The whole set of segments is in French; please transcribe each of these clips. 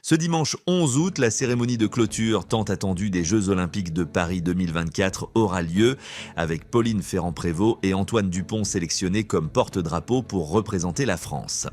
Ce dimanche 11 août, la cérémonie de clôture tant attendue des Jeux Olympiques de Paris 2024 aura lieu, avec Pauline Ferrand-Prévot et Antoine Dupont sélectionnés comme porte-drapeau pour représenter la France.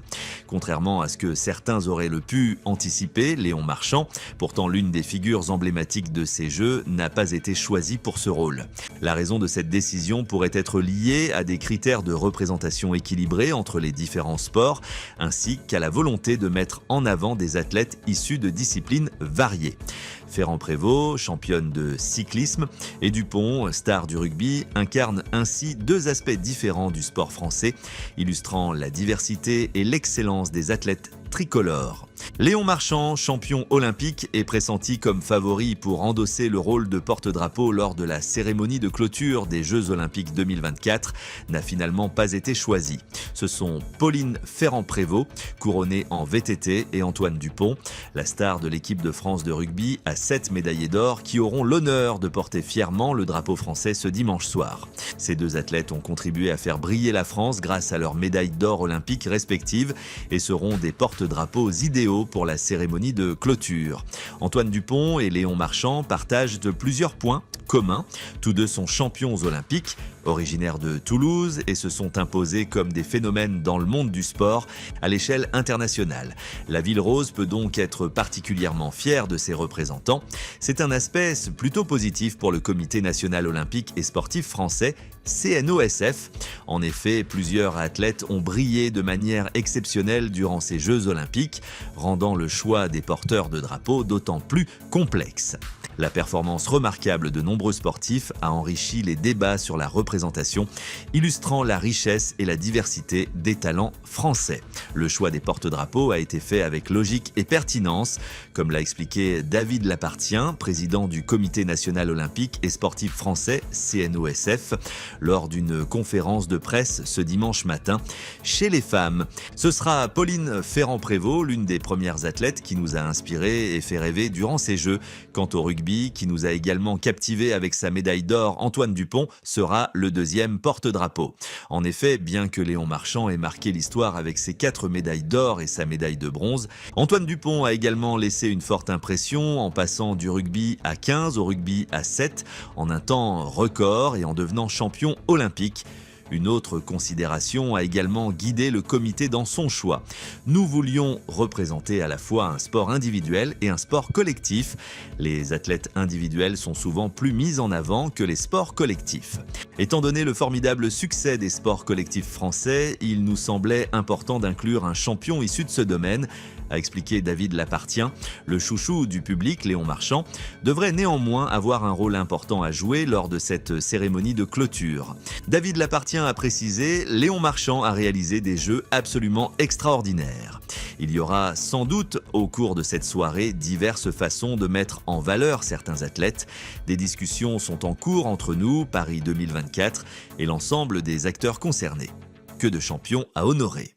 Contrairement à ce que certains auraient pu anticiper, Léon Marchand, pourtant l'une des figures emblématiques de ces Jeux, n'a pas été choisi pour ce rôle. La raison de cette décision pourrait être liée à des critères de représentation équilibrés entre les différents sports, ainsi qu'à la volonté de mettre en avant des athlètes issus de disciplines variées. Ferrand-Prévot, championne de cyclisme, et Dupont, star du rugby, incarnent ainsi deux aspects différents du sport français, illustrant la diversité et l'excellence des athlètes tricolores. Léon Marchand, champion olympique, est pressenti comme favori pour endosser le rôle de porte-drapeau lors de la cérémonie de clôture des Jeux Olympiques 2024, n'a finalement pas été choisi. Ce sont Pauline Ferrand-Prévot, couronnée en VTT, et Antoine Dupont, la star de l'équipe de France de rugby à 7 médaillés d'or, qui auront l'honneur de porter fièrement le drapeau français ce dimanche soir. Ces deux athlètes ont contribué à faire briller la France grâce à leurs médailles d'or olympiques respectives et seront des porte-drapeaux idéaux pour la cérémonie de clôture. Antoine Dupont et Léon Marchand partagent plusieurs points communs. Tous deux sont champions olympiques, originaires de Toulouse, et se sont imposés comme des phénomènes dans le monde du sport à l'échelle internationale. La Ville Rose peut donc être particulièrement fière de ses représentants. C'est un aspect plutôt positif pour le Comité national olympique et sportif français, CNOSF. En effet, plusieurs athlètes ont brillé de manière exceptionnelle durant ces Jeux olympiques, rendant le choix des porteurs de drapeaux d'autant plus complexe. La performance remarquable de nombreux sportifs a enrichi les débats sur la représentation, illustrant la richesse et la diversité des talents français. Le choix des porte-drapeaux a été fait avec logique et pertinence, comme l'a expliqué David Lapartien, président du Comité national olympique et sportif français, CNOSF, lors d'une conférence de presse ce dimanche matin. Chez les femmes, ce sera Pauline Ferrand-Prévot, l'une des premières athlètes qui nous a inspirés et fait rêver durant ces Jeux. Quant au rugby, qui nous a également captivés avec sa médaille d'or, Antoine Dupont sera le deuxième porte-drapeau. En effet, bien que Léon Marchand ait marqué l'histoire avec ses 4 médailles d'or et sa médaille de bronze, Antoine Dupont a également laissé une forte impression en passant du rugby à 15 au rugby à 7 en un temps record et en devenant champion olympique. Une autre considération a également guidé le comité dans son choix. Nous voulions représenter à la fois un sport individuel et un sport collectif. Les athlètes individuels sont souvent plus mis en avant que les sports collectifs. Étant donné le formidable succès des sports collectifs français, il nous semblait important d'inclure un champion issu de ce domaine, a expliqué David Lapartien. Le chouchou du public, Léon Marchand, devrait néanmoins avoir un rôle important à jouer lors de cette cérémonie de clôture. David Lapartien a précisé, Léon Marchand a réalisé des jeux absolument extraordinaires. Il y aura sans doute au cours de cette soirée diverses façons de mettre en valeur certains athlètes. Des discussions sont en cours entre nous, Paris 2024, et l'ensemble des acteurs concernés. Que de champions à honorer.